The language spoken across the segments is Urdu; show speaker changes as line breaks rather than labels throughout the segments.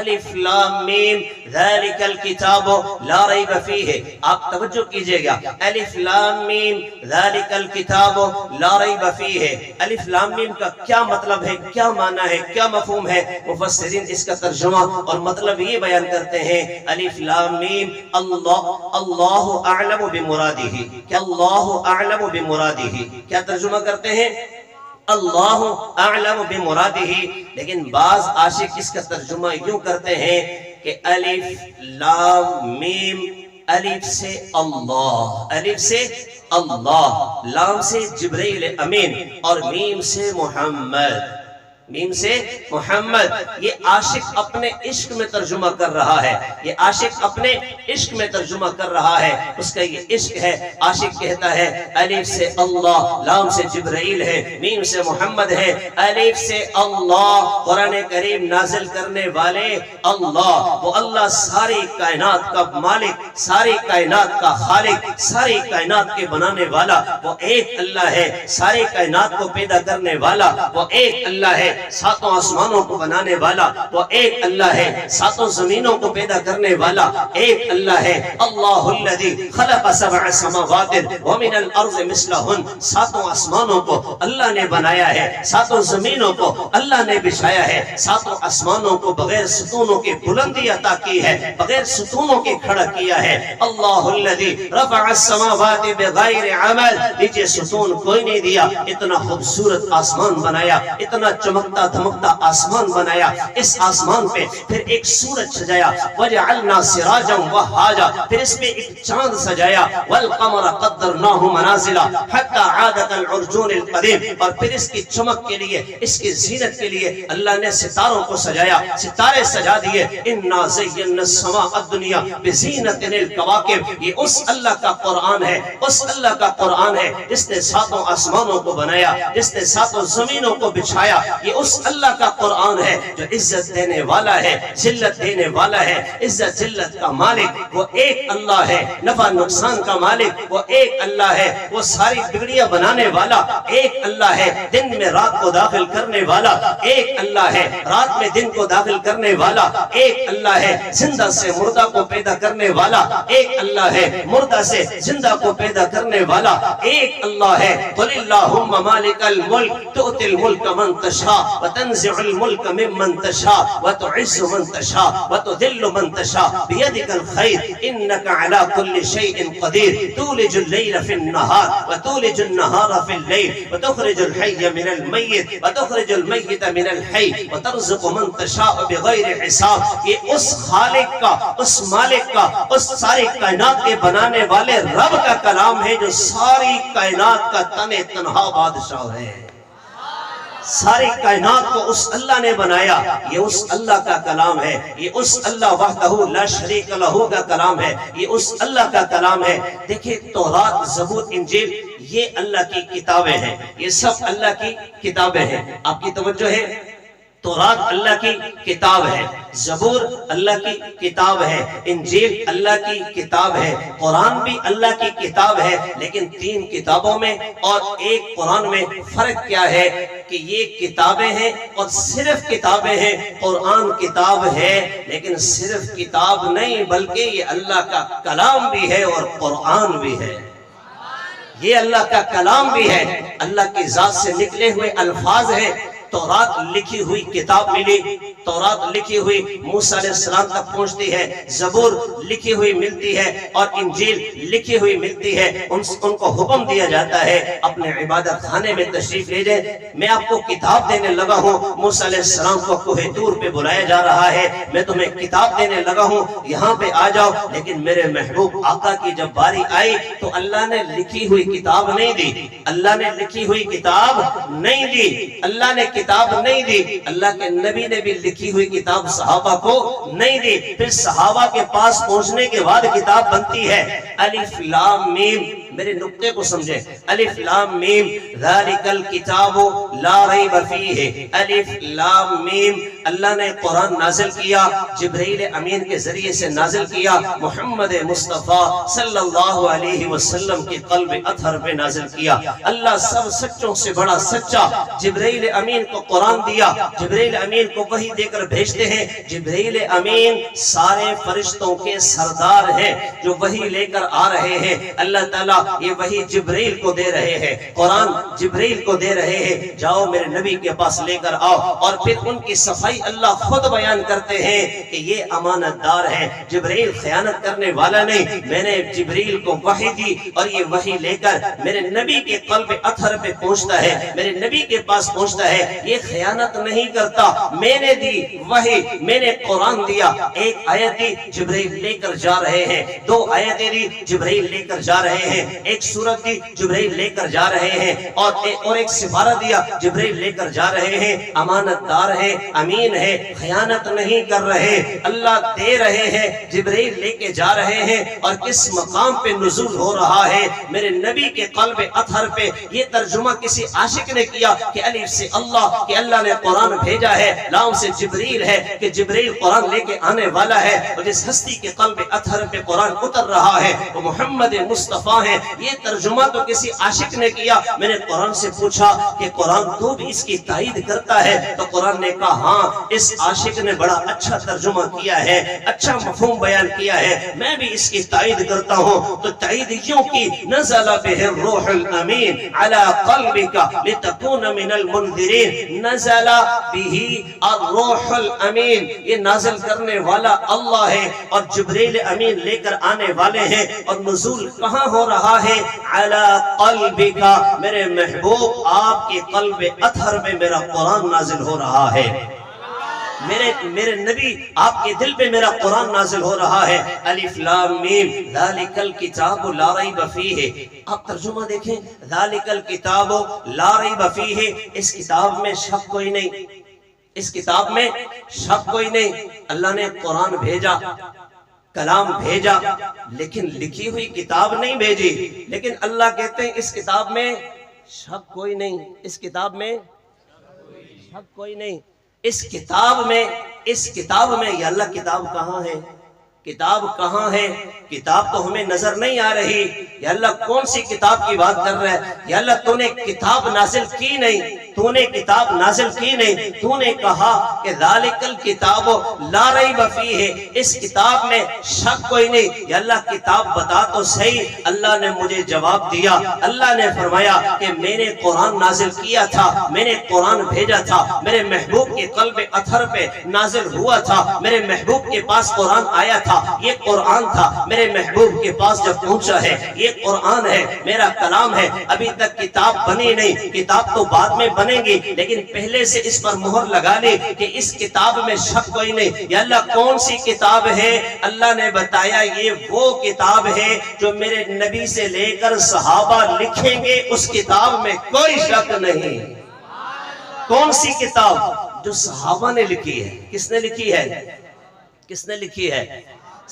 الف لام میم ذالک الکتاب لا ریب فیہ. آپ توجہ کیجئے گا, الف لام میم ذالک الکتاب لا ریب فیہ. الف لام میم کا کیا مطلب ہے, کیا معنی ہے, کیا مفہوم ہے؟ مفسرین اس کا ترجمہ اور مطلب یہ بیان کرتے ہیں, الف لام میم اللہ اعلم بمرادہ. کہ اللہ اعلم بمرادہ, کیا ترجمہ کرتے ہیں؟ اللہ اعلم بمرادہ. لیکن بعض عاشق اس کا ترجمہ یوں کرتے ہیں کہ الف لام میم, الف سے اللہ, الف سے اللہ, لام سے جبرائیل امین اور میم سے محمد, میم سے محمد. یہ عاشق اپنے عشق میں ترجمہ کر رہا ہے, یہ عاشق اپنے عشق میں ترجمہ کر رہا ہے, اس کا یہ عشق ہے. عاشق کہتا ہے الف سے اللہ, لام سے جبرائیل ہے, میم سے محمد ہے. الف سے اللہ, قرآن کریم نازل کرنے والے اللہ, وہ اللہ ساری کائنات کا مالک, ساری کائنات کا خالق, ساری کائنات کے بنانے والا وہ ایک اللہ ہے. ساری کائنات کو پیدا کرنے والا وہ ایک اللہ ہے. ساتوں آسمانوں کو بنانے والا وہ ایک اللہ ہے. ساتوں زمینوں کو پیدا کرنے والا ایک اللہ ہے. اللہ الذی خلق سبع سماوات ومن الارض مثلہن. ساتوں آسمانوں کو اللہ نے بنایا ہے, ساتوں زمینوں کو اللہ نے بچھایا ہے. ساتوں آسمانوں کو بغیر ستونوں کے بلندی عطا کی ہے, بغیر ستونوں کے کھڑا کیا ہے. اللہ الذی رفع السماوات بغیر عمل. نیچے ستون کوئی نہیں دیا, اتنا خوبصورت آسمان بنایا, اتنا چمکتا دھمکتا آسمان بنایا. اس آسمان پہ پھر ایک سورج سجایا, وجعلنا سراجا وہاجا. پھر اس پہ ایک چاند سجایا, والقمر قدرناہ منازلا حتی عاد کالعرجون القدیم. اور پھر اس کی چمک کے لیے, اس کی زینت کے لیے اللہ نے ستاروں کو سجایا, ستارے سجا دیے. انا زینا السماء الدنیا بزینت الکواکب. یہ اس اللہ کا قرآن ہے, اس اللہ کا قرآن ہے جس نے ساتوں آسمانوں کو بنایا, جس نے ساتوں زمینوں کو بچھایا. یہ اس اللہ کا قرآن ہے جو عزت دینے والا ہے, ذلت دینے والا ہے. عزت ذلت کا مالک وہ ایک اللہ ہے, نفع نقصان کا مالک وہ ایک اللہ ہے. وہ ساری بگڑیاں بنانے والا ایک اللہ ہے. دن میں رات کو داخل کرنے والا ایک اللہ ہے, رات میں دن کو داخل کرنے والا ایک اللہ ہے. زندہ سے مردہ کو پیدا کرنے والا ایک اللہ ہے, مردہ سے زندہ کو پیدا کرنے والا ایک اللہ ہے. قل اللہم مالک الملک تؤتی الملک من تشاء وتنزع الملك ممن تشاء وتعز من تشاء وتذل من تشاء بيدك الخير إنك على كل شيء قدير. تولج الليل في النهار وتولج النهار في الليل وتخرج الحي من الميت وتخرج الميت من الحي وترزق من تشاء بغير حساب. یہ اس خالق کا, اس مالک کا, اس ساری کائنات کے بنانے والے رب کا کلام ہے جو ساری کائنات کا تن تنہا بادشاہ ہے. ساری کائنات کو اس اللہ نے بنایا. یہ اس اللہ کا کلام ہے, یہ اس اللہ وحدہ لا شریک لہ کا کلام ہے, یہ اس اللہ کا کلام ہے. دیکھیں تورات, زبور, انجیل یہ اللہ کی کتابیں ہیں, یہ سب اللہ کی کتابیں ہیں. آپ کی توجہ ہے, تورات اللہ کی کتاب ہے, زبور اللہ کی کتاب ہے, انجیل اللہ کی کتاب ہے, قرآن بھی اللہ کی کتاب ہے. لیکن تین کتابوں میں اور ایک قرآن میں فرق کیا ہے کہ یہ کتابیں ہیں اور صرف کتابیں ہیں. قرآن کتاب ہے لیکن صرف کتاب نہیں بلکہ یہ اللہ کا کلام بھی ہے اور قرآن بھی ہے. یہ اللہ کا کلام بھی ہے, اللہ کی ذات سے نکلے ہوئے الفاظ ہیں. تورات لکھی ہوئی کتاب ملی, تورات لکھی ہوئی موسیٰ علیہ السلام تک پہنچتی ہے, زبور لکھی ہوئی ملتی ہے اور انجیل لکھی ہوئی ملتی ہے. ان کو حکم دیا جاتا ہے اپنے عبادت خانے میں تشریف لے جائیں. میں آپ کو کتاب دینے لگا ہوں, موسیٰ علیہ السلام کو کوہ طور پہ بلایا جا رہا ہے, میں تمہیں کتاب دینے لگا ہوں, یہاں پہ آ جاؤ. لیکن میرے محبوب آقا کی جب باری آئی تو اللہ نے لکھی ہوئی کتاب نہیں دی, اللہ نے لکھی ہوئی کتاب نہیں دی, اللہ نے کتاب نہیں دی. اللہ کے نبی نے بھی لکھی ہوئی کتاب صحابہ کو نہیں دی. پھر صحابہ کے پاس پہنچنے کے بعد کتاب بنتی ہے. الف لام میم, میرے نقطے کو سمجھیں, الف لام میم ذالک الکتاب لا ریب فیہ, الف لام میم اللہ نے قرآن نازل کیا، جبرائیل امین کے ذریعے سے نازل کیا، محمد مصطفیٰ صلی اللہ علیہ وسلم کے قلب اطہر پہ نازل کیا۔ اللہ سب سچوں سے بڑا سچا جبرائیل امین کو قرآن دیا، جبرائیل امین کو وحی دے کر بھیجتے ہیں۔ جبرائیل امین سارے فرشتوں کے سردار ہیں جو وحی لے کر آ رہے ہیں۔ اللہ تعالیٰ یہ وحی جبرائیل کو دے رہے ہیں، قرآن جبرائیل کو دے رہے ہیں، جاؤ میرے نبی کے پاس لے کر آؤ۔ اور پھر ان کی صفائی اللہ خود بیان کرتے ہیں کہ یہ امانت دار ہیں، جبرائیل خیانت کرنے والا نہیں۔ میں نے جبرائیل کو وحی دی اور یہ وحی لے کر میرے نبی کے قلب اطہر پہ پہنچتا ہے، میرے نبی کے پاس پہنچتا ہے، یہ خیانت نہیں کرتا۔ میں نے دی وحی، میں نے قرآن دیا، ایک آیت دی جبرائیل لے کر جا رہے ہیں، دو آیتیں دی جبرائیل لے کر جا رہے ہیں، ایک سورت دی جبرائیل لے کر جا رہے ہیں، اور ایک سپارہ دیا جبرائیل لے کر جا رہے ہیں۔ امانت دار ہے، امین ہے، خیانت نہیں کر رہے، اللہ دے رہے ہیں، جبرائیل لے کے جا رہے ہیں۔ اور کس مقام پہ نزول ہو رہا ہے؟ میرے نبی کے قلب اطہر پہ۔ یہ ترجمہ کسی عاشق نے کیا کہ الف سے اللہ، کہ اللہ نے قرآن بھیجا ہے، لام سے جبرائیل ہے کہ جبرائیل قرآن لے کے آنے والا ہے، اور جس ہستی کے قلب اطہر پہ قرآن اتر رہا ہے وہ محمد مصطفیٰ ہے۔ یہ ترجمہ تو کسی عاشق نے کیا۔ میں نے قرآن سے پوچھا کہ قرآن تو بھی اس کی تائید کرتا ہے؟ تو قرآن نے کہا ہاں، اس عاشق نے بڑا اچھا ترجمہ کیا ہے، اچھا مفہوم بیان کیا ہے، میں بھی اس کی تائید کرتا ہوں۔ تو تائید یوں کی، نزل بہ الروح الامین علی قلبک لتکون من المنذرین، نزل بہ الروح الامین، یہ نازل کرنے والا اللہ ہے اور جبرائیل امین لے کر آنے والے ہیں۔ اور نزول کہاں ہو رہا ہے؟ علی قلبک، میرے محبوب آپ کے قلب اطہر میں میرا قرآن نازل ہو رہا ہے، میرے نبی آپ کے دل پہ میرا قرآن نازل ہو رہا ہے۔ الف لام میم ذالک الکتاب لا ریب فیہ، آپ ترجمہ دیکھیں، ذالک الکتاب لا ریب فیہ، اس کتاب میں شک کوئی نہیں، اس کتاب میں شک کوئی نہیں۔ اللہ نے قرآن بھیجا، کلام بھیجا، لیکن لکھی ہوئی کتاب نہیں بھیجی۔ لیکن اللہ کہتے ہیں اس کتاب میں شک کوئی نہیں، اس کتاب میں شک کوئی نہیں، اس کتاب میں یا اللہ کتاب کہاں ہے؟ کتاب کہاں ہے؟ کتاب تو ہمیں نظر نہیں آ رہی۔ یا اللہ کون سی کتاب کی بات کر رہا ہے؟ یا اللہ تو نے کتاب نازل کی نہیں، تو نے کتاب نازل کی نہیں، تو نے کہا کہ ذالک الکتاب لا ریب فیہ، اس کتاب میں شک کوئی نہیں۔ یا اللہ کتاب بتا تو صحیح۔ اللہ نے مجھے جواب دیا، اللہ نے فرمایا کہ میں نے قرآن نازل کیا تھا، میں نے قرآن بھیجا تھا، میرے محبوب کے قلب اطہر پہ نازل ہوا تھا، میرے محبوب کے پاس قرآن آیا تھا، یہ قرآن تھا، میرے محبوب کے پاس جب پہنچا ہے، یہ قرآن ہے، میرا کلام ہے۔ ابھی تک کتاب بنی نہیں، کتاب تو بعد میں بنے گی، لیکن پہلے سے اس پر مہر لگا لی کہ اس کتاب میں شک کوئی نہیں۔ یا اللہ کون سی کتاب ہے؟ اللہ نے بتایا یہ وہ کتاب ہے جو میرے نبی سے لے کر صحابہ لکھیں گے، اس کتاب میں کوئی شک نہیں۔ کون سی کتاب؟ جو صحابہ نے لکھی ہے۔ کس نے لکھی ہے؟ کس نے لکھی ہے؟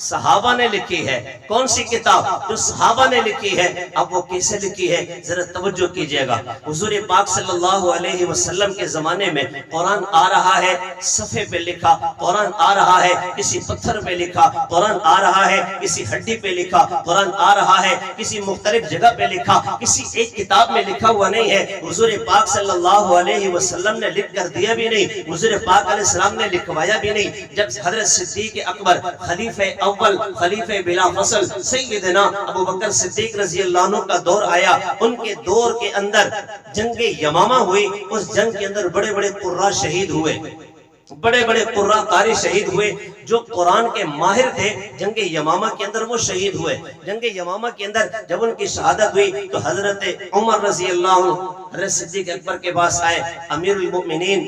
صحابہ نے لکھی ہے۔ کون سی کتاب؟ جو صحابہ نے لکھی ہے۔ اب وہ کیسے لکھی ہے ذرا توجہ کیجئے گا۔ حضور پاک صلی اللہ علیہ وسلم کے زمانے میں قرآن آ رہا ہے، صفحے پہ لکھا، قرآن آ رہا ہے کسی پتھر پہ لکھا، قرآن آ رہا ہے کسی ہڈی پہ لکھا، قرآن آ رہا ہے کسی مختلف جگہ پہ لکھا، کسی ایک کتاب میں لکھا ہوا نہیں ہے۔ حضور پاک صلی اللہ علیہ وسلم نے لکھ کر دیا بھی نہیں، حضور پاک علیہ السلام نے لکھوایا بھی نہیں۔ جب حضرت صدیق اکبر خلیفہ اول، خلیفہ بلا فصل سیدنا ابو بکر صدیق رضی اللہ عنہ کا دور آیا، ان کے دور کے اندر جنگ یمامہ ہوئی۔ اس جنگ کے اندر بڑے بڑے قرآن شہید ہوئے، بڑے بڑے قرآن قاری شہید ہوئے جو قرآن کے ماہر تھے۔ جنگ یمامہ کے اندر وہ شہید ہوئے۔ جنگ یمامہ کے اندر جب ان کی شہادت ہوئی تو حضرت عمر رضی اللہ عنہ حضرت صدیق اکبر کے پاس آئے، امیر المؤمنین،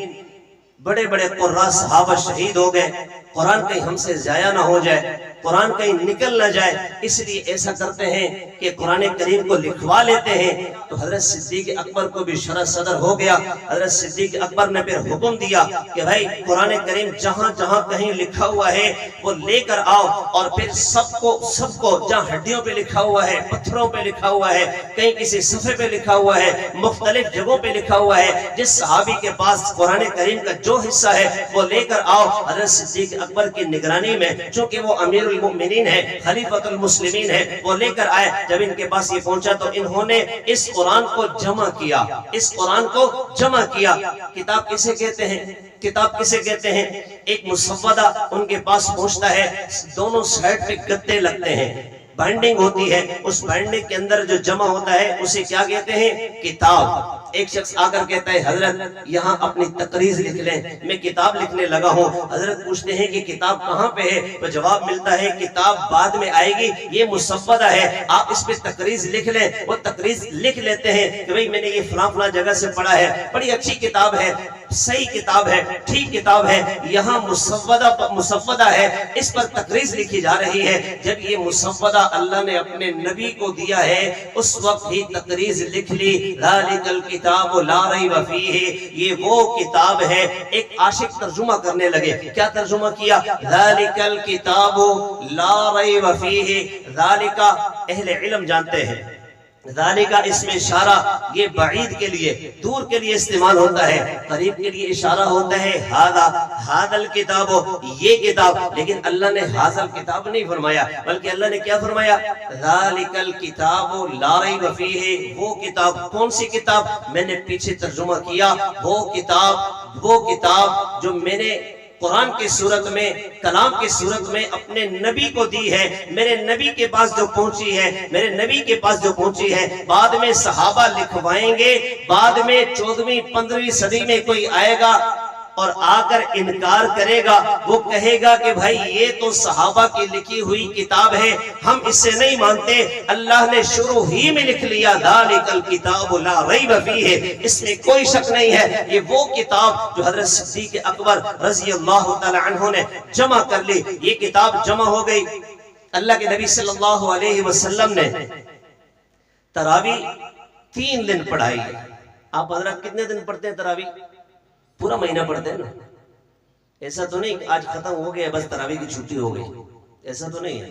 بڑے بڑے قرآن صحابہ شہید ہو گئے، قرآن کہیں ہم سے ضائع نہ ہو جائے، قرآن کہیں نکل نہ جائے، اس لیے ایسا کرتے ہیں کہ قرآن کریم کو لکھوا لیتے ہیں۔ تو حضرت صدیق اکبر کو بھی شرح صدر ہو گیا۔ حضرت صدیق اکبر نے پھر حکم دیا کہ بھائی قرآن کریم جہاں جہاں کہیں لکھا ہوا ہے وہ لے کر آؤ، اور پھر سب کو جہاں ہڈیوں پہ لکھا ہوا ہے، پتھروں پہ لکھا ہوا ہے، کہیں کسی صفحے پہ لکھا ہوا ہے، مختلف جگہوں پہ لکھا ہوا ہے، جس صحابی کے پاس قرآن کریم کا جو جو حصہ ہے وہ لے کر آؤ۔ حضرت صدیق اکبر کی نگرانی میں، چونکہ وہ امیر المؤمنین ہے، خلیفۃ المسلمین ہے، وہ لے کر آئے۔ جب ان کے پاس یہ پہنچا تو انہوں نے اس قرآن کو جمع کیا، اس قرآن کو جمع کیا۔ کتاب کسے کہتے ہیں؟ کتاب کسے کہتے ہیں؟ ایک مسودہ ان کے پاس پہنچتا ہے، دونوں سائڈ پہ گدے لگتے ہیں، بائنڈنگ ہوتی ہے، اس بائنڈنگ کے اندر جو جمع ہوتا ہے اسے کیا کہتے ہیں؟ کتاب۔ ایک شخص آ کر کہتا ہے حضرت یہاں اپنی تقریر لکھ لیں، میں کتاب لکھنے لگا ہوں۔ حضرت پوچھتے ہیں کہ کتاب کہاں پہ ہے؟ تو جواب ملتا ہے کتاب بعد میں آئے گی، یہ مسودہ ہے، آپ اس پہ تقریر لکھ لیں۔ وہ تقریر لکھ لیتے ہیں کہ بھئی میں نے یہ فلاں فلاں جگہ سے پڑھا ہے، بڑی اچھی کتاب ہے، صحیح کتاب ہے، ٹھیک کتاب ہے، یہاں مسودہ ہے، اس پر تقریر لکھی جا رہی ہے۔ جب یہ مسودہ اللہ نے اپنے نبی کو دیا ہے اس وقت ہی تقریر لکھ لی، ذالک الکتاب لا ریب فیہ، یہ وہ کتاب ہے۔ ایک عاشق ترجمہ کرنے لگے، کیا ترجمہ کیا؟ ذالک الکتاب لا ریب فیہ۔ ذالک اہل علم جانتے ہیں، ذالک اس میں اشارہ یہ بعید کے لیے، دور کے لیے استعمال ہوتا ہے، قریب کے لیے اشارہ ہوتا ہے ھذا الکتاب، یہ کتاب۔ لیکن اللہ نے ھذا الکتاب نہیں فرمایا، بلکہ اللہ نے کیا فرمایا؟ ذالک الکتاب لا ریب فیہ، وہ کتاب۔ کون سی کتاب؟ میں نے پیچھے ترجمہ کیا، وہ کتاب جو میں نے قرآن کی صورت میں، کلام کی صورت میں اپنے نبی کو دی ہے، میرے نبی کے پاس جو پہنچی ہے، میرے نبی کے پاس جو پہنچی ہے۔ بعد میں صحابہ لکھوائیں گے، بعد میں 14ویں 15ویں صدی میں کوئی آئے گا اور آ کر انکار کرے گا، وہ کہے گا کہ بھائی یہ تو صحابہ کی لکھی ہوئی کتاب ہے، ہم اس سے نہیں مانتے۔ اللہ نے شروع ہی میں لکھ لیا ذالک الکتاب لا ریب فیہ، اس میں کوئی شک نہیں ہے، یہ وہ کتاب جو حضرت صدیق اکبر رضی اللہ تعالی عنہ نے جمع کر لی۔ یہ کتاب جمع ہو گئی۔ اللہ کے نبی صلی اللہ علیہ وسلم نے تراویح 3 دن پڑھائی۔ آپ حضرت کتنے دن پڑھتے ہیں تراویح؟ پورا مہینہ پڑھتے ہیں نا؟ ایسا تو نہیں کہ آج ختم ہو گیا بس تراویح کی چھٹی ہو گئی، ایسا تو نہیں ہے،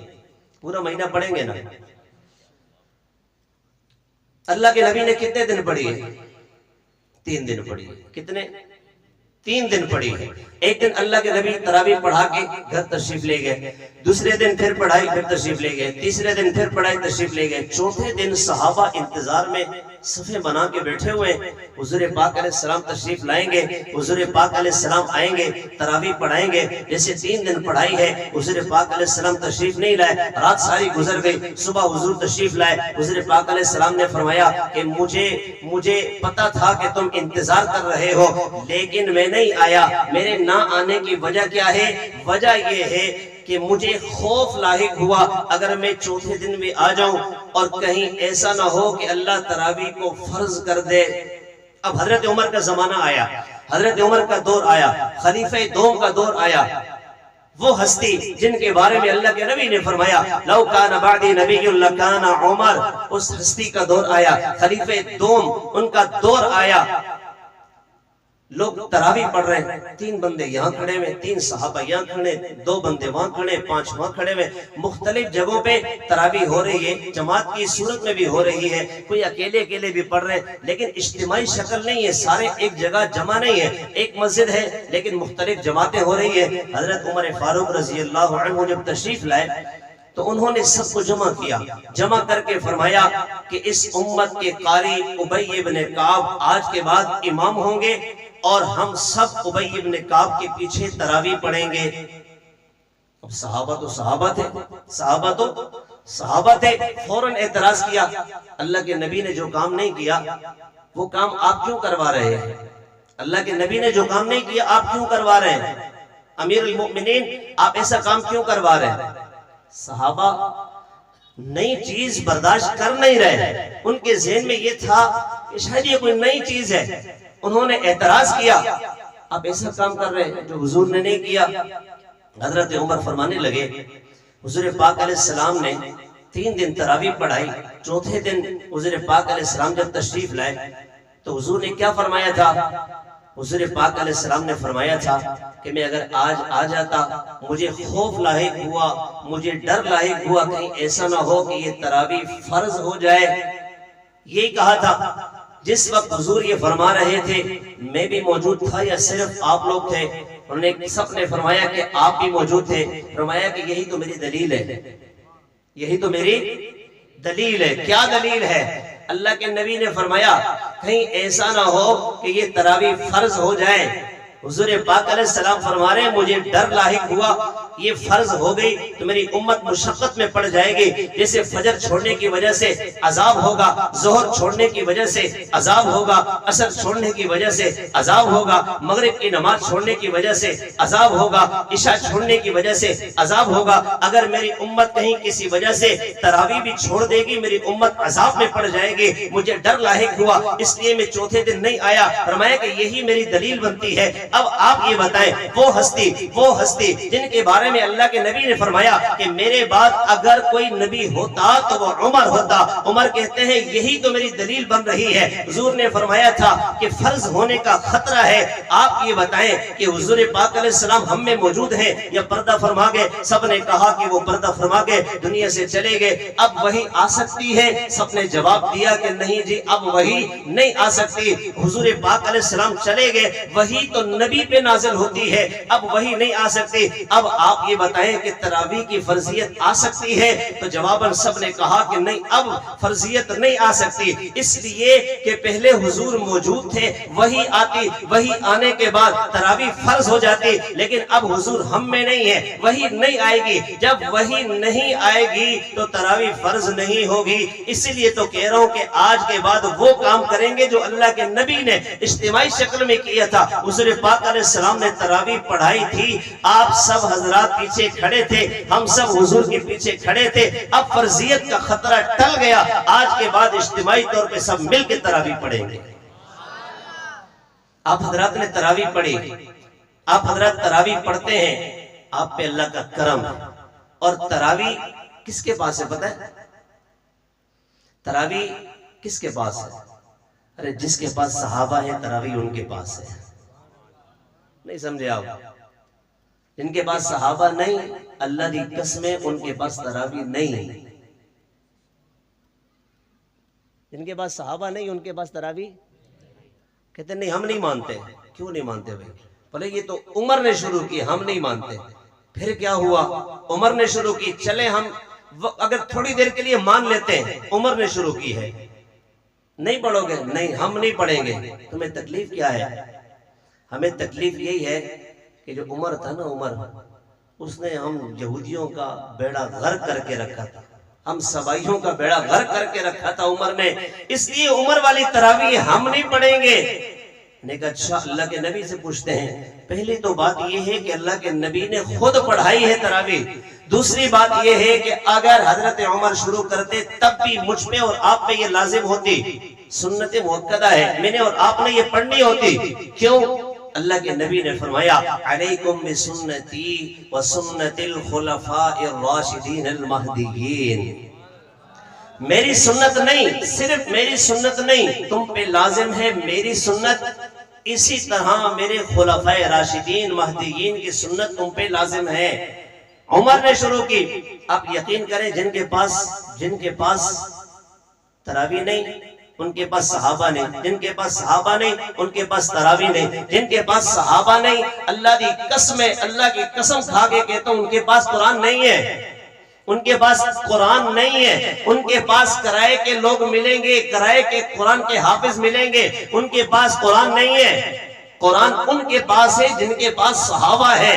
پورا مہینہ پڑھیں گے نا۔ اللہ کے نبی نے کتنے دن پڑھی ہے؟ 3 دن پڑھی ہے۔ کتنے؟ 3 دن پڑھی ہے۔ ایک دن اللہ کے نبی تراویح پڑھا کے گھر تشریف لے گئے، دوسرے دن پھر پڑھائی پھر تشریف لے گئے، تیسرے دن پھر پڑھائی تشریف لے گئے، چوتھے دن صحابہ انتظار میں صفیں بنا کے بیٹھے ہوئے، حضور پاک علیہ السلام تشریف لائیں گے، حضور پاک علیہ السلام آئیں گے، تراویح پڑھائیں گے۔ جیسے 3 دن پڑھائی ہے، حضور پاک علیہ السلام تشریف نہیں لائے، رات ساری گزر گئی، صبح حضور تشریف لائے۔ حضور پاک علیہ السلام نے فرمایا کہ مجھے پتا تھا کہ تم انتظار کر رہے ہو، لیکن میں نہیں آیا۔ میرے نہ آنے کی وجہ کیا ہے؟ وجہ یہ ہے کہ مجھے خوف لاحق ہوا اگر میں چوتھے دن میں آ جاؤں اور کہیں ایسا نہ ہو کہ اللہ تراویح کو فرض کر دے۔ اب حضرت عمر کا زمانہ آیا، حضرت عمر کا دور آیا، خلیفہ دوم کا دور آیا، وہ ہستی جن کے بارے میں اللہ کے نبی نے فرمایا لو کان بعدی نبی لکان عمر، اس ہستی کا دور آیا، خلیفہ دوم ان کا دور آیا۔ لوگ تراویح پڑھ رہے ہیں، 3 بندے یہاں کھڑے ہوئے، 3 صحابہ یہاں کھڑے، 2 بندے وہاں کھڑے، 5 وہاں کھڑے ہوئے، مختلف جگہوں پہ تراویح ہو رہی ہے، جماعت کی صورت میں بھی ہو رہی ہے، کوئی اکیلے بھی پڑھ رہے ہیں، لیکن اجتماعی شکل نہیں ہے، سارے ایک جگہ جمع نہیں ہے، ایک مسجد ہے لیکن مختلف جماعتیں ہو رہی ہے۔ حضرت عمر فاروق رضی اللہ عنہ جب تشریف لائے تو انہوں نے سب کو جمع کیا، جمع کر کے فرمایا کہ اس امت کے قاری ابی ابن کعب آج کے بعد امام ہوں گے اور ہم سب ابی ابن کعب کے پیچھے تراویح پڑھیں گے۔ اب صحابہ تو صحابہ تھے، فوراً اعتراض کیا، اللہ کے نبی نے جو کام نہیں کیا وہ کام آپ کیوں کروا رہے ہیں؟ اللہ کے نبی نے جو کام نہیں کیا آپ کیوں کروا رہے ہیں؟ امیر المؤمنین آپ ایسا کام کیوں کروا رہے ہیں؟ صحابہ نئی چیز برداشت کر نہیں رہے، ان کے ذہن میں یہ تھا کہ شاید یہ کوئی نئی چیز ہے، انہوں نے اعتراض کیا، آپ ایسا کام کر رہے ہیں جو حضور نے نہیں کیا۔ حضرت عمر فرمانے لگے حضور پاک علیہ السلام نے 3 دن تراویح پڑھائی، چوتھے دن حضور پاک علیہ السلام جب تشریف لائے تو حضور نے کیا فرمایا تھا؟ حضور پاک علیہ السلام نے فرمایا تھا کہ میں اگر آج آ جاتا مجھے خوف لاحق ہوا، مجھے ڈر لاحق ہوا کہیں ایسا نہ ہو کہ یہ تراویح فرض ہو جائے، یہی کہا تھا۔ جس وقت حضور یہ فرما رہے تھے میں بھی موجود تھا یا صرف آپ لوگ تھے؟ انہوں نے سب نے فرمایا کہ آپ بھی موجود تھے۔ فرمایا کہ یہی تو میری دلیل ہے، یہی تو میری دلیل ہے۔ کیا دلیل ہے؟ اللہ کے نبی نے فرمایا کہیں ایسا نہ ہو کہ یہ تراویح فرض ہو جائے۔ حضور پاک علیہ السلام فرما رہے ہیں مجھے ڈر لاحق ہوا یہ فرض ہو گئی تو میری امت مشقت میں پڑ جائے گی، جیسے فجر چھوڑنے کی وجہ سے عذاب ہوگا، ظہر چھوڑنے کی وجہ سے عذاب ہوگا، عصر چھوڑنے کی وجہ سے عذاب ہوگا، مغرب کی نماز چھوڑنے کی وجہ سے عذاب ہوگا، عشاء چھوڑنے کی وجہ سے عذاب ہوگا۔ اگر میری امت کہیں کسی وجہ سے تراویح بھی چھوڑ دے گی میری امت عذاب میں پڑ جائے گی، مجھے ڈر لاحق ہوا اس لیے میں چوتھے دن نہیں آیا۔ فرمایا کہ یہی میری دلیل بنتی ہے۔ اب آپ یہ بتائیں وہ ہستی جن کے بارے میں اللہ کے نبی نے فرمایا کہ میرے بعد اگر کوئی نبی ہوتا تو وہ عمر ہوتا، عمر کہتے ہیں یہی تو میری دلیل بن رہی ہے۔ حضور نے فرمایا تھا کہ فرض ہونے کا خطرہ ہے۔ آپ یہ بتائیں کہ حضور پاک علیہ السلام ہم میں موجود ہیں یا پردہ فرما گئے؟ سب نے کہا کہ وہ پردہ فرما گئے، دنیا سے چلے گئے۔ اب وہی آ سکتی ہے؟ سب نے جواب دیا کہ نہیں جی اب وہی نہیں آ سکتی۔ حضور پاک علیہ السلام چلے گئے، وہی تو نبی پہ نازل ہوتی ہے، اب وہی نہیں آ سکتی۔ اب آپ یہ بتائیں کہ تراویح کی فرضیت آ سکتی ہے؟ تو جواباً سب نے کہا کہ نہیں اب فرضیت نہیں آ سکتی، اس لیے کہ پہلے حضور موجود تھے، وہی آتی، وہی آنے کے بعد تراویح فرض ہو جاتی، لیکن اب حضور ہم میں نہیں ہے، وہی نہیں آئے گی۔ جب وہی نہیں آئے گی تو تراویح فرض نہیں ہوگی۔ اسی لیے تو کہہ رہا ہوں کہ آج کے بعد وہ کام کریں گے جو اللہ کے نبی نے اجتماعی شکل میں کیا تھا۔ حضور پاک علیہ السلام نے تراویح پڑھائی تھی، آپ سب حضرات پیچھے کھڑے تھے، ہم سب حضور کے پیچھے کھڑے تھے۔ اب فرضیت کا خطرہ ٹل گیا، آج کے بعد اجتماعی طور پہ سب مل کے تراویح پڑھیں گے۔ آپ حضرات نے تراویح پڑھی، آپ حضرات تراویح پڑھتے ہیں، آپ پہ اللہ کا کرم ہے۔ اور تراویح کس کے پاس ہے پتہ ہے؟ تراویح کس کے پاس ہے؟ ارے جس کے پاس صحابہ ہیں تراویح ان کے پاس ہے۔ نہیں سمجھے آپ؟ جن کے پاس صحابہ نہیں اللہ دی قسمیں ان کے پاس تراویح نہیں۔ جن کے پاس صحابہ نہیں ان کے پاس تراویح کہتے نہیں ہم نہیں مانتے۔ کیوں نہیں مانتے بھائی؟ بولے یہ تو عمر نے شروع کی، ہم نہیں مانتے۔ پھر کیا ہوا؟ عمر نے شروع کی، چلے ہم اگر تھوڑی دیر کے لیے مان لیتے ہیں عمر نے شروع کی ہے، نہیں پڑھو گے؟ نہیں ہم نہیں پڑھیں گے۔ تمہیں تکلیف کیا ہے؟ ہمیں تکلیف یہی ہے کہ جو عمر تھا نا، عمر اس نے ہم یہودیوں کا بیڑا غرق کر کے رکھا تھا، ہم سبائیوں کا بیڑا غرق کر کے رکھا تھا عمر نے، اس لیے عمر والی تراویح ہم نہیں پڑھیں گے۔ نے کہا اچھا اللہ کے نبی سے پوچھتے ہیں۔ پہلی تو بات یہ ہے کہ اللہ کے نبی نے خود پڑھائی ہے تراویح۔ دوسری بات یہ ہے کہ اگر حضرت عمر شروع کرتے تب بھی مجھ پہ اور آپ پہ یہ لازم ہوتی، سنت موقدہ ہے، میں نے اور آپ نے یہ پڑھنی ہوتی۔ کیوں؟ اللہ کے نبی نے فرمایا علیکم بسنتی وسنت الخلفاء الراشدین المہدیین۔ میری سنت نہیں، صرف میری سنت نہیں، تم پہ لازم ہے میری سنت، اسی طرح میرے خلفاء راشدین مہدیین کی سنت تم پہ لازم ہے۔ عمر نے شروع کی۔ آپ یقین کریں جن کے پاس تراویح نہیں ان کے پاس صحابہ نہیں، جن کے پاس صحابہ نہیں ان کے پاس تراویح نہیں، جن کے پاس صحابہ نہیں اللہ کی قسم، اللہ کی قسم کھا کے کہتا ہوں ان کے پاس قرآن نہیں ہے، ان کے پاس قرآن نہیں ہے۔ ان کے پاس کرائے کے لوگ ملیں گے، کرائے کے قرآن کے حافظ ملیں گے، ان کے پاس قرآن نہیں ہے۔ قرآن ان کے پاس ہے جن کے پاس صحابہ ہے،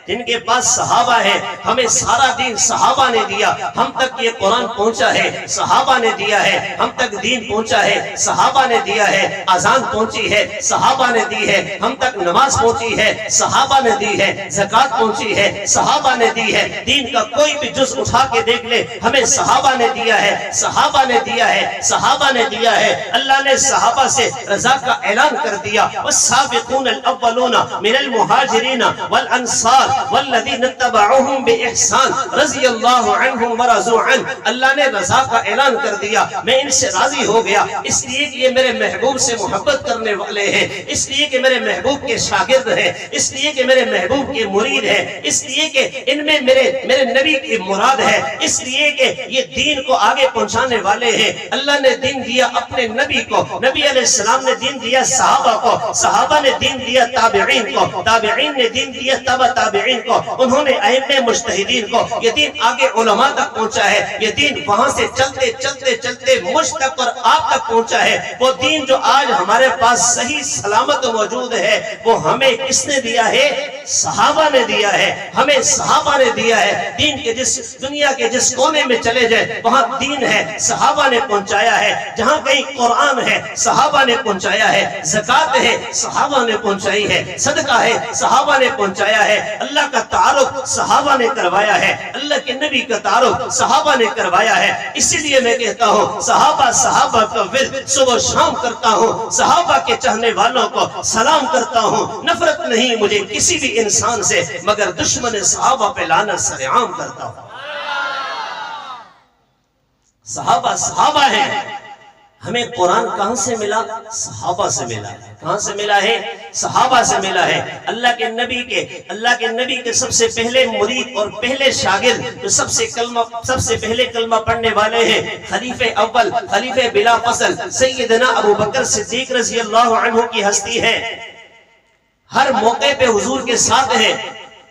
جن کے پاس صحابہ ہے۔ ہمیں سارا دین صحابہ نے دیا، ہم تک یہ قرآن پہنچا ہے، صحابہ نے دیا ہے، ہم تک دین پہنچا ہے، صحابہ نے دیا ہے، اذان پہنچی ہے، صحابہ نے دی ہے، ہم تک نماز پہنچی ہے، صحابہ نے دی ہے، زکوٰۃ پہنچی ہے، صحابہ نے دی ہے۔ دین کا کوئی بھی جز اٹھا کے دیکھ لے، ہمیں صحابہ نے دیا ہے، صحابہ نے دیا ہے، صحابہ نے دیا ہے۔ اللہ نے صحابہ سے رضا کا اعلان کر دیا، والسابقون الاولون من المہاجرین والانصار والذین اتبعوہم بإحسان رضی اللہ عنہم ورضوا عنہ، اللہ نے رضا کا اعلان کر دیا، میں ان سے راضی ہو گیا، اس لیے کہ یہ میرے محبوب سے محبت کرنے والے ہیں، اس لیے کہ میرے محبوب کے شاگرد ہیں، اس لیے کہ میرے محبوب کے مرید ہیں، اس لیے کہ ان میں میرے نبی کی مراد ہے، اس لیے کہ یہ دین کو آگے پہنچانے والے ہیں۔ اللہ نے دین دیا اپنے نبی کو، نبی علیہ السلام نے دین دیا صحابہ کو، صحابہ نے دین دیا تابعین کو، تابعین نے دین دیا تبع تابعین کو، انہوں نے ائمہ مجتہدین کو، یہ دین آگے علماء تک پہنچا ہے، یہ دین وہاں سے چلتے چلتے چلتے مجھ تک اور آپ تک پہنچا ہے۔ وہ دین جو آج ہمارے پاس صحیح سلامت موجود ہے، وہ ہمیں کس نے دیا ہے؟ صحابہ نے دیا ہے، ہمیں صحابہ نے دیا ہے۔ دین کے جس دنیا کے جس کونے میں چلے جائے وہاں دین ہے، صحابہ نے پہنچایا ہے، جہاں کہیں قرآن ہے صحابہ نے پہنچایا ہے، زکوٰۃ ہے صحابہ نے پہنچائی ہے، صدقہ ہے صحابہ نے پہنچایا ہے، اللہ کا تعارف صحابہ نے کروایا ہے، اللہ کے نبی کا تعارف صحابہ نے کروایا ہے۔ اسی لیے میں کہتا ہوں صحابہ صحابہ کا ورد صبح و شام کرتا ہوں، صحابہ کے چاہنے والوں کو سلام کرتا ہوں، نفرت نہیں مجھے کسی بھی انسان سے، مگر دشمن صحابہ پہ لعنت سر عام کرتا ہوں۔ صحابہ صحابہ ہیں، ہمیں قرآن کہاں سے ملا؟ صحابہ سے ملا ہے۔ کہاں سے ملا ہے؟ صحابہ سے ملا ہے۔ اللہ کے نبی کے سب سے پہلے مرید اور پہلے شاگرد جو سب سے پہلے کلمہ پڑھنے والے ہیں، خلیفہ اول، خلیفہ بلا فصل سیدنا ابو بکر صدیق رضی اللہ عنہ کی ہستی ہے، ہر موقع پہ حضور کے ساتھ ہے۔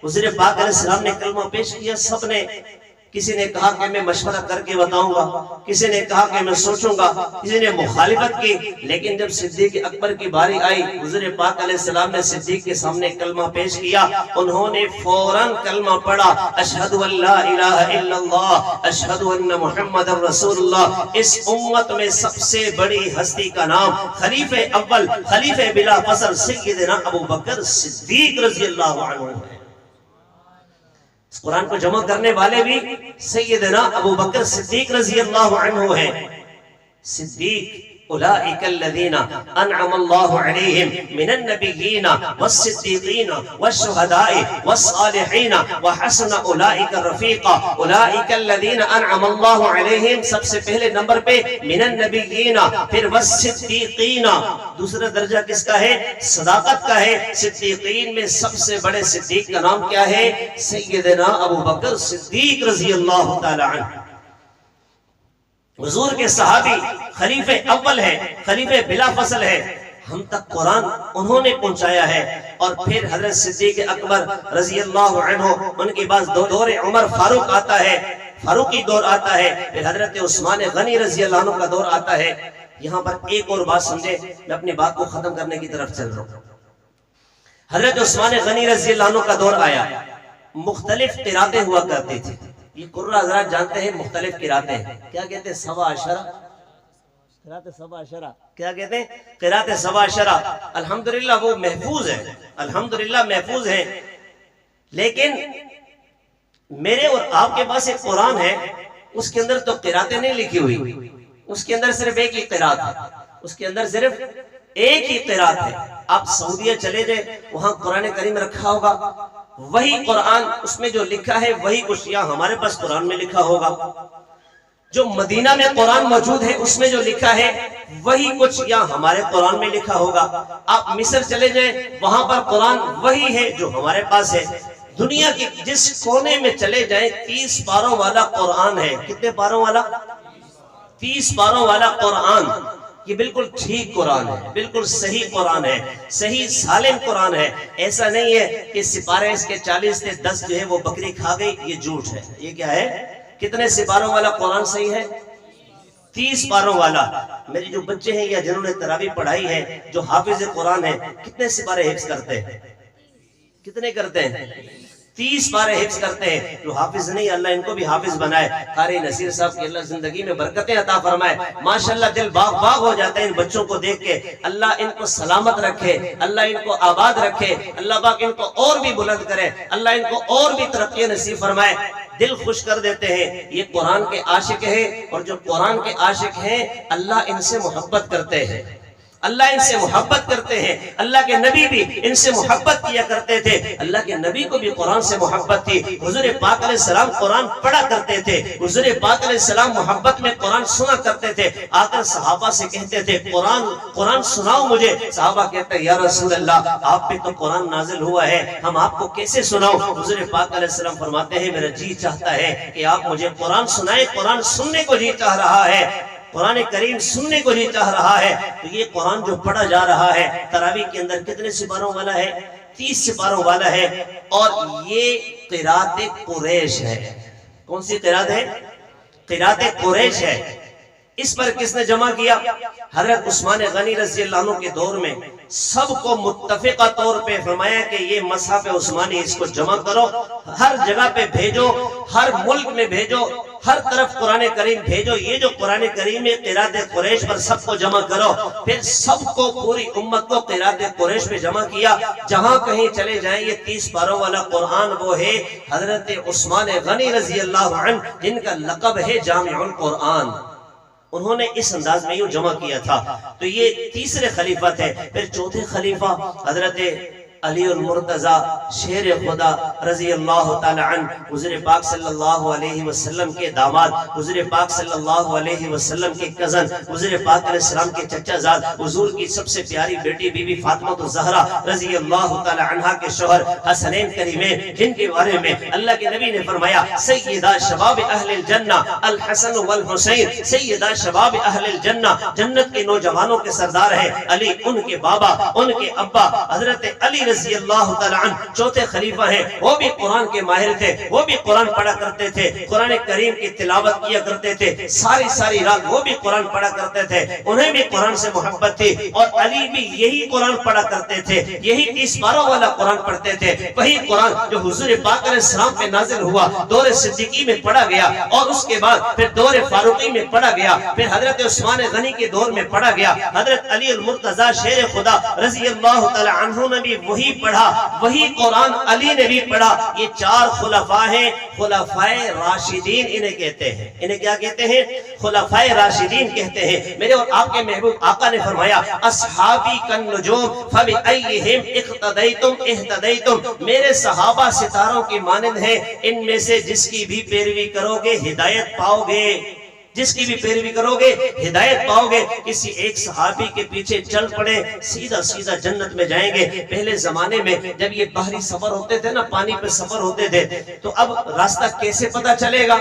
حضور پاک علیہ السلام نے کلمہ پیش کیا، سب نے، کسی نے کہا کہ میں مشورہ کر کے بتاؤں گا، کسی نے کہا کہ میں سوچوں گا، کسی نے مخالفت کی، لیکن جب صدیق اکبر کی باری آئی، حضور پاک علیہ السلام نے صدیق کے سامنے کلمہ پیش کیا، انہوں نے فوراً کلمہ پڑھا، اشہد ان لا الہ الا اللہ اشہد ان محمد رسول اللہ۔ اس امت میں سب سے بڑی ہستی کا نام خلیفہ اول، خلیفہ بلا فصل سیدنا ابو بکر صدیق رضی اللہ عنہ ہے۔ اس قرآن کو جمع کرنے والے بھی سیدنا ابو بکر صدیق رضی اللہ عنہ ہیں۔ صدیق اولئک الذین انعم اللہ علیہم من النبیین والصدیقین والشہداء والصالحین وحسن اولئک الرفیقا۔ اولئک الذین انعم اللہ علیہم سب سے پہلے نمبر پہ من النبیین، پھر والصدیقین، دوسرا درجہ کس کا ہے؟ صداقت کا ہے۔ صدیقین میں سب سے بڑے صدیق کا نام کیا ہے؟ سیدنا ابو بکر صدیق رضی اللہ تعالی عنہ۔ حضور کے صحابی خلیفہ اول ہے، خلیفہ بلا فصل ہے، ہم تک قرآن انہوں نے پہنچایا ہے۔ اور پھر حضرت صدیق اکبر رضی اللہ عنہ، ان کے بعد دور عمر فاروق آتا ہے، فاروقی دور آتا ہے، پھر حضرت عثمان غنی رضی اللہ عنہ کا دور آتا ہے۔ یہاں پر ایک اور بات سمجھے، میں اپنی بات کو ختم کرنے کی طرف چل رہا ہوں۔ حضرت عثمان غنی رضی اللہ عنہ کا دور آیا، مختلف قراتیں ہوا کرتی تھی، یہ قرآن حضرات جانتے ہیں مختلف قراتیں ہیں، کیا کہتے ہیں؟ سوا عشرہ، قرات سوا عشرہ، کیا کہتے ہیں؟ قرات سوا عشرہ۔ الحمدللہ وہ محفوظ ہے، الحمدللہ محفوظ ہے، لیکن میرے اور آپ کے پاس ایک قرآن ہے، اس کے اندر تو قراتیں نہیں لکھی ہوئی، اس کے اندر صرف ایک ہی قرات ہے، اس کے اندر صرف ایک ہی قرات ہے۔ آپ سعودیہ چلے جائے، وہاں قرآن کریم رکھا ہوگا، وہی قرآن اس میں جو لکھا ہے وہی کچھ یہاں ہمارے پاس قرآن میں لکھا ہوگا۔ جو مدینہ میں قرآن موجود ہے اس میں جو لکھا ہے وہی کچھ یہاں ہمارے قرآن میں لکھا ہوگا۔ آپ مصر چلے جائیں، وہاں پر قرآن وہی ہے جو ہمارے پاس ہے۔ دنیا کے جس کونے میں چلے جائیں 30 پاروں والا قرآن ہے۔ کتنے پاروں والا؟ 30 پاروں والا قرآن۔ یہ بالکل ٹھیک قرآن ہے، بالکل صحیح قرآن ہے، صحیح سالم قرآن ہے۔ ایسا نہیں ہے کہ سپارے اس کے 40 تھے 10 جو ہے وہ بکری کھا گئی، یہ جھوٹ ہے۔ یہ کیا ہے؟ کتنے سپاروں والا قرآن صحیح ہے؟ 30 پاروں والا۔ میرے جو بچے ہیں یا جنہوں نے تراویح پڑھائی ہے، جو حافظ قرآن ہے، کتنے سپارے حفظ کرتے ہیں؟ کتنے کرتے ہیں؟ 30 پارے حفظ کرتے ہیں۔ جو حافظ نہیں، اللہ ان کو بھی حافظ بنائے۔ قاری نصیر صاحب کی اللہ زندگی میں برکتیں عطا فرمائے۔ ماشاءاللہ دل باغ باغ ہو جاتا ہے ان بچوں کو دیکھ کے۔ اللہ ان کو سلامت رکھے، اللہ ان کو آباد رکھے، اللہ پاک ان کو اور بھی بلند کرے، اللہ ان کو اور بھی ترقی نصیب فرمائے۔ دل خوش کر دیتے ہیں، یہ قرآن کے عاشق ہیں، اور جو قرآن کے عاشق ہیں اللہ ان سے محبت کرتے ہیں۔ اللہ ان سے محبت کرتے ہیں، اللہ کے نبی بھی ان سے محبت کیا کرتے تھے، اللہ کے نبی کو بھی قرآن سے محبت تھی، حضور پاک علیہ السلام قرآن پڑھا کرتے تھے، حضور پاک علیہ السلام محبت میں قرآن سنا کرتے تھے، آ کر صحابہ سے کہتے تھے قرآن سناؤ مجھے، صحابہ کہتے ہیں یا رسول اللہ آپ پہ تو قرآن نازل ہوا ہے، ہم آپ کو کیسے سناؤں؟ حضور پاک علیہ السلام فرماتے ہیں میرا جی چاہتا ہے کہ آپ مجھے قرآن سنائیں، قرآن سننے کو جی چاہ رہا ہے، قرآن کریم سننے کو جی چاہ رہا ہے۔ تو یہ قرآن جو پڑھا جا رہا ہے تراویح کے اندر کتنے سپاروں والا ہے؟ 30 سپاروں والا ہے، اور یہ قرات قریش ہے۔ کون سی قرات ہے؟ قرات قریش ہے۔ اس پر کس نے جمع کیا؟ حضرت عثمان غنی رضی اللہ عنہ کے دور میں سب کو متفقہ طور پہ فرمایا کہ یہ مصحف عثمانی اس کو جمع کرو، ہر جگہ پہ بھیجو، ہر ملک میں بھیجو، ہر طرف قرآن کریم بھیجو، یہ جو قرآن کریم ہے قرات قریش پر سب کو جمع کرو۔ پھر سب کو پوری امت کو قرات قریش پہ جمع کیا، جہاں کہیں چلے جائیں یہ 30 پاروں والا قرآن وہ ہے حضرت عثمان غنی رضی اللہ عنہ جن کا لقب ہے جامع القرآن، انہوں نے اس انداز میں یوں جمع کیا تھا۔ تو یہ تیسرے خلیفہ تھے۔ پھر چوتھے خلیفہ حضرت علی المرتضی شیر خدا رضی اللہ تعالی عنہ، حضور پاک صلی اللہ علیہ وسلم کے داماد، حضور پاک صلی اللہ علیہ وسلم کے کزن، حضور پاک علیہ السلام کے چچا زاد، حضور کی سب سے پیاری بیٹی بی بی فاطمہ الزہرا رضی اللہ تعالی عنہا کے شوہر حسنین کریمین، جن کے بارے میں اللہ کے نبی نے فرمایا سیدہ شباب اہل الجنہ الحسن والحسین، سیدہ شباب اہل الجنہ، جنت کے نوجوانوں کے سردار ہیں علی، ان کے بابا، ان کے ابا حضرت علی رضی اللہ تعالی عنہ چوتھے خلیفہ ہیں۔ وہ بھی قرآن کے ماہر تھے، وہ بھی قرآن پڑھا کرتے تھے، قرآن کریم کی تلاوت کیا کرتے تھے، ساری رات وہ بھی قرآن پڑھا کرتے تھے، انہیں بھی قرآن سے محبت تھی، اور علی بھی یہی قرآن پڑھا کرتے تھے، یہی 30 پاروں والا قرآن پڑھتے تھے، وہی قرآن جو حضور پاک علیہ السلام پہ نازل ہوا، دور صدیقی میں پڑھا گیا، اور اس کے بعد پھر دور فاروقی میں پڑھا گیا، پھر حضرت عثمان غنی کے دور میں پڑھا گیا، حضرت علی المرتضی شیر خدا رضی اللہ تعالی عنہ نے بھی وہی پڑھا، وہی قرآن علی نے بھی پڑھا۔ یہ 4 خلفاء ہیں، خلفائے راشدین انہیں کہتے ہیں۔ انہیں کیا کہتے ہیں؟ خلفائے راشدین کہتے ہیں۔ میرے اور آپ کے محبوب آقا نے فرمایا اصحابی کالنجوم فبأیہم اقتدیتم اہتدیتم، میرے صحابہ ستاروں کی مانند ہیں، ان میں سے جس کی بھی پیروی کرو گے ہدایت پاؤ گے، جس کی بھی پیروی کرو گے ہدایت پاؤ گے۔ کسی ایک صحابی کے پیچھے چل پڑے سیدھا جنت میں جائیں گے۔ پہلے زمانے میں جب یہ بحری سفر ہوتے تھے نا، پانی پہ سفر ہوتے تھے، تو اب راستہ کیسے پتا چلے گا؟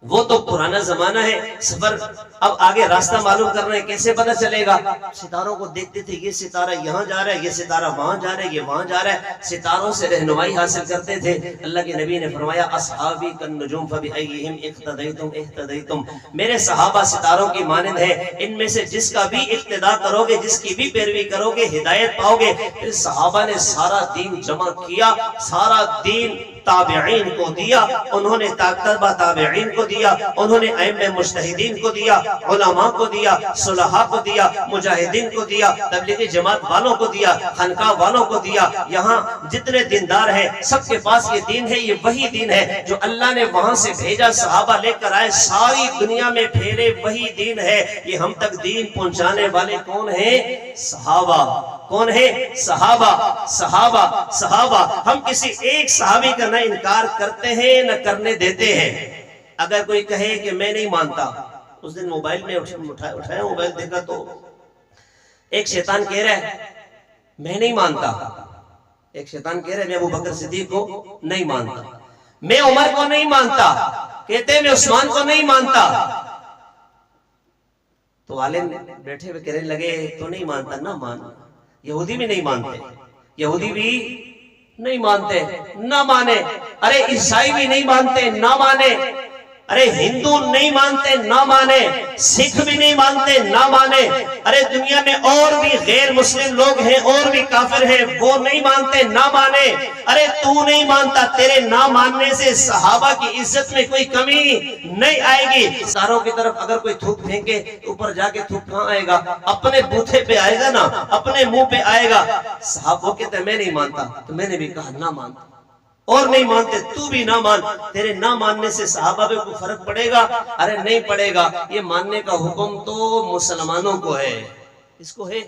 وہ تو پرانا زمانہ ہے، سفر اب آگے راستہ معلوم کرنا ہے، کیسے پتا چلے گا؟ ستاروں کو دیکھتے تھے، یہ ستارہ یہاں جا رہا ہے، یہ ستارہ وہاں جا رہا ہے، یہ وہاں جا رہا ہے، ستاروں سے رہنمائی حاصل کرتے تھے۔ اللہ کے نبی نے فرمایا اصحابی کالنجوم فبأیہم اقتدیتم اہتدیتم، میرے صحابہ ستاروں کی مانند ہے، ان میں سے جس کا بھی اقتداء کرو گے، جس کی بھی پیروی کرو گے ہدایت پاؤ گے۔ پھر صحابہ نے سارا دین جمع کیا، سارا دین تابعین کو دیا، انہوں نے تابعین کو دیا، انہوں نے ائمہ مجتہدین کو دیا، علماء کو دیا، صلحاء کو دیا، مجاہدین کو دیا، تبلیغی جماعت والوں کو دیا، خانقاہ والوں کو دیا۔ یہاں جتنے دیندار ہیں سب کے پاس یہ دین ہے، یہ وہی دین ہے جو اللہ نے وہاں سے بھیجا، صحابہ لے کر آئے، ساری دنیا میں پھیلے وہی دین ہے۔ یہ ہم تک دین پہنچانے والے کون ہیں؟ صحابہ۔ کون ہے؟ صحابہ۔ ہم کسی ایک صحابی کا نہ انکار کرتے ہیں نہ کرنے دیتے ہیں۔ اگر کوئی کہے کہ میں نہیں مانتا، اس دن موبائل میں اٹھایا موبائل دیکھا تو ایک شیطان کہہ رہا ہے میں نہیں مانتا، ایک شیطان کہہ رہا ہے میں ابو بکر صدیق کو نہیں مانتا، میں عمر کو نہیں مانتا، کہتے ہیں میں عثمان کو نہیں مانتا۔ تو عالم بیٹھے ہوئے کہنے لگے تو نہیں مانتا، نہ مان۔ یہودی بھی نہیں مانتے، یہودی بھی نہیں مانتے، نہ مانے۔ ارے عیسائی بھی نہیں مانتے، نہ مانے۔ ارے ہندو نہیں مانتے، نہ مانے۔ سکھ بھی نہیں مانتے، نہ مانے۔ ارے دنیا میں اور بھی غیر مسلم لوگ ہیں، اور بھی کافر ہیں، وہ نہیں مانتے، نہ مانے۔ ارے تو نہیں مانتا، تیرے نہ ماننے سے صحابہ کی عزت میں کوئی کمی نہیں آئے گی۔ ساروں کی طرف اگر کوئی تھوک پھینکے اوپر جا کے تھوک کہاں آئے گا؟ اپنے بوتھے پہ آئے گا نا، اپنے منہ پہ آئے گا۔ صحابہ کہتے ہیں میں نہیں مانتا، تو میں نے بھی کہا نہ مانتا، اور نہیں مانتے تو بھی نہ مان۔ تیرے نہ ماننے سے صحابہ پہ کوئی فرق پڑے گا؟ ارے نہیں پڑے گا۔ یہ ماننے کا حکم تو مسلمانوں کو ہے، اس کو ہے